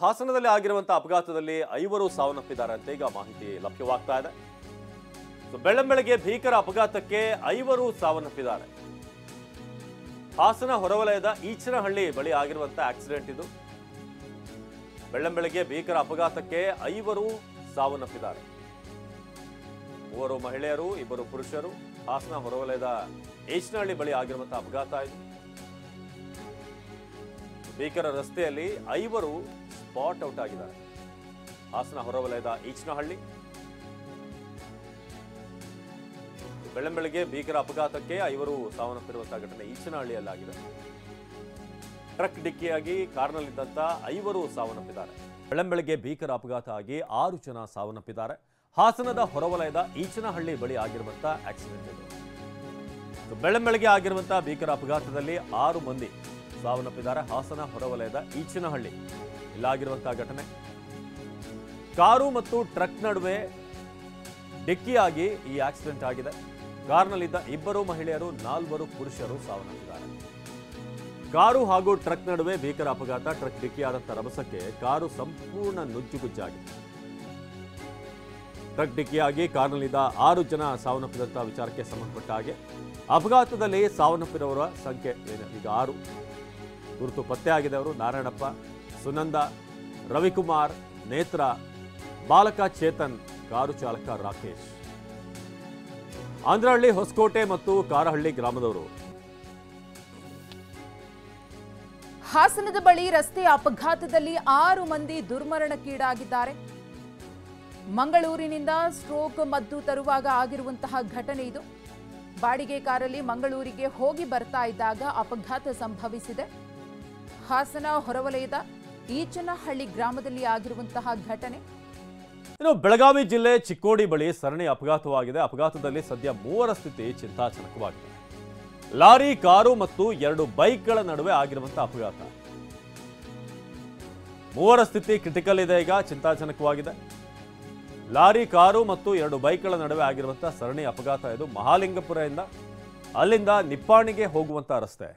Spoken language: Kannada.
ಹಾಸನದಲ್ಲಿ ಆಗಿರುವಂತಹ ಅಪಘಾತದಲ್ಲಿ 5 ಸಾವನ್ನಪ್ಪಿದ್ದಾರೆ ಅಂತ ಈಗ ಮಾಹಿತಿ ಲಭ್ಯವಾಗ್ತಾ ಇದೆ. ಬೆಳ್ಳಂಬೆಳಗ್ಗೆ ಭೀಕರ ಅಪಘಾತಕ್ಕೆ 5 ಸಾವನ್ನಪ್ಪಿದ್ದಾರೆ. ಹಾಸನ ಹೊರವಲಯದ ಈಚನಹಳ್ಳಿ ಬಳಿ ಆಗಿರುವಂತಹ ಆಕ್ಸಿಡೆಂಟ್ ಇದು. ಬೆಳ್ಳಂಬೆಳಗ್ಗೆ ಭೀಕರ ಅಪಘಾತಕ್ಕೆ 5 ಸಾವನ್ನಪ್ಪಿದ್ದಾರೆ. 3 ಮಹಿಳೆಯರು, 2 ಪುರುಷರು. ಹಾಸನ ಹೊರವಲಯದ ಈಚನಹಳ್ಳಿ ಬಳಿ ಆಗಿರುವಂತಹ ಅಪಘಾತ ಇದು. ಭೀಕರ ರಸ್ತೆಯಲ್ಲಿ 5 ಸ್ಪಾಟ್ ಔಟ್ ಆಗಿದ್ದಾರೆ. ಹಾಸನ ಹೊರವಲಯದ ಈಚನಹಳ್ಳಿ. ಬೆಳ್ಳಂಬೆಳಗ್ಗೆ ಭೀಕರ ಅಪಘಾತಕ್ಕೆ 5 ಸಾವನ್ನಪ್ಪಿರುವಂತಹ ಘಟನೆ ಈಚನಹಳ್ಳಿಯಲ್ಲಾಗಿದೆ. ಟ್ರಕ್ ಡಿಕ್ಕಿಯಾಗಿ ಕಾರ್ನಲ್ಲಿದ್ದಂತ 5 ಸಾವನ್ನಪ್ಪಿದ್ದಾರೆ. ಬೆಳ್ಳಂಬೆಳಗ್ಗೆ ಭೀಕರ ಅಪಘಾತ ಆಗಿ 6 ಜನ ಸಾವನ್ನಪ್ಪಿದ್ದಾರೆ. ಹಾಸನದ ಹೊರವಲಯದ ಈಚನಹಳ್ಳಿ ಬಳಿ ಆಗಿರುವಂತಹ ಆಕ್ಸಿಡೆಂಟ್ ಇದು. ಬೆಳ್ಳಂಬೆಳಗ್ಗೆ ಆಗಿರುವಂತಹ ಭೀಕರ ಅಪಘಾತದಲ್ಲಿ 6 ಮಂದಿ ಸಾವನ್ನಪ್ಪಿದ್ದಾರೆ. ಹಾಸನ ಹೊರವಲಯದ ಈಚನಹಳ್ಳಿ ಇಲ್ಲಾಗಿರುವಂತಹ ಘಟನೆ. ಕಾರು ಮತ್ತು ಟ್ರಕ್ ನಡುವೆ ಡಿಕ್ಕಿಯಾಗಿ ಈ ಆಕ್ಸಿಡೆಂಟ್ ಆಗಿದೆ. ಕಾರ್ನಲ್ಲಿದ್ದ 2 ಮಹಿಳೆಯರು, 4 ಪುರುಷರು ಸಾವನ್ನಪ್ಪಿದ್ದಾರೆ. ಕಾರು ಹಾಗೂ ಟ್ರಕ್ ನಡುವೆ ಭೀಕರ ಅಪಘಾತ. ಟ್ರಕ್ ಡಿಕ್ಕಿಯಾದಂಥ ರಭಸಕ್ಕೆ ಕಾರು ಸಂಪೂರ್ಣ ನುಜ್ಜುಗುಜ್ಜಾಗಿದೆ. ಟ್ರಕ್ ಡಿಕ್ಕಿಯಾಗಿ ಕಾರ್ನಲ್ಲಿದ್ದ 6 ಜನ ಸಾವನ್ನಪ್ಪಿದಂತಹ ವಿಚಾರಕ್ಕೆ ಸಂಬಂಧಪಟ್ಟ ಹಾಗೆ ಅಪಘಾತದಲ್ಲಿ ಸಾವನ್ನಪ್ಪಿರುವವರ ಸಂಖ್ಯೆ ಈಗ 6. ಗುರುತು ಪತ್ತೆಯಾಗಿದೆ. ಅವರು ನಾರಾಯಣಪ್ಪ, ಸುನಂದ, ರವಿಕುಮಾರ್, ನೇತ್ರ, ಬಾಲಕ ಚೇತನ್, ಕಾರು ಚಾಲಕ ರಾಕೇಶ್. ಆಂಧ್ರಹಳ್ಳಿ, ಹೊಸಕೋಟೆ ಮತ್ತು ಕಾರಹಳ್ಳಿ ಗ್ರಾಮದವರು. ಹಾಸನದ ಬಳಿ ರಸ್ತೆ ಅಪಘಾತದಲ್ಲಿ 6 ಮಂದಿ ದುರ್ಮರಣಕ್ಕೀಡಾಗಿದ್ದಾರೆ. ಮಂಗಳೂರಿನಿಂದ ಸ್ಟ್ರೋಕ್ ಮದ್ದು ತರುವಾಗ ಆಗಿರುವಂತಹ ಘಟನೆ ಇದು. ಬಾಡಿಗೆ ಕಾರಲ್ಲಿ ಮಂಗಳೂರಿಗೆ ಹೋಗಿ ಬರ್ತಾ ಇದ್ದಾಗ ಅಪಘಾತ ಸಂಭವಿಸಿದೆ. ಹಾಸನ ಹೊರವಲಯದ ಈಚನಹಳ್ಳಿ ಗ್ರಾಮದಲ್ಲಿ ಆಗಿರುವಂತಹ ಘಟನೆ. ಇನ್ನು ಬೆಳಗಾವಿ ಜಿಲ್ಲೆ ಚಿಕ್ಕೋಡಿ ಬಳಿ ಸರಣಿ ಅಪಘಾತವಾಗಿದೆ. ಅಪಘಾತದಲ್ಲಿ ಸದ್ಯ 3 ಸ್ಥಿತಿ ಚಿಂತಾಜನಕವಾಗಿದೆ. ಲಾರಿ, ಕಾರು ಮತ್ತು 2 ಬೈಕ್ಗಳ ನಡುವೆ ಆಗಿರುವಂತಹ ಅಪಘಾತ. 3 ಸ್ಥಿತಿ ಕ್ರಿಟಿಕಲ್ ಇದೆ, ಈಗ ಚಿಂತಾಜನಕವಾಗಿದೆ. ಲಾರಿ, ಕಾರು ಮತ್ತು 2 ಬೈಕ್ಗಳ ನಡುವೆ ಆಗಿರುವಂತಹ ಸರಣಿ ಅಪಘಾತ ಇದು. ಮಹಾಲಿಂಗಪುರದಿಂದ ಅಲ್ಲಿಂದ ನಿಪ್ಪಾಣಿಗೆ ಹೋಗುವಂತಹ ರಸ್ತೆ.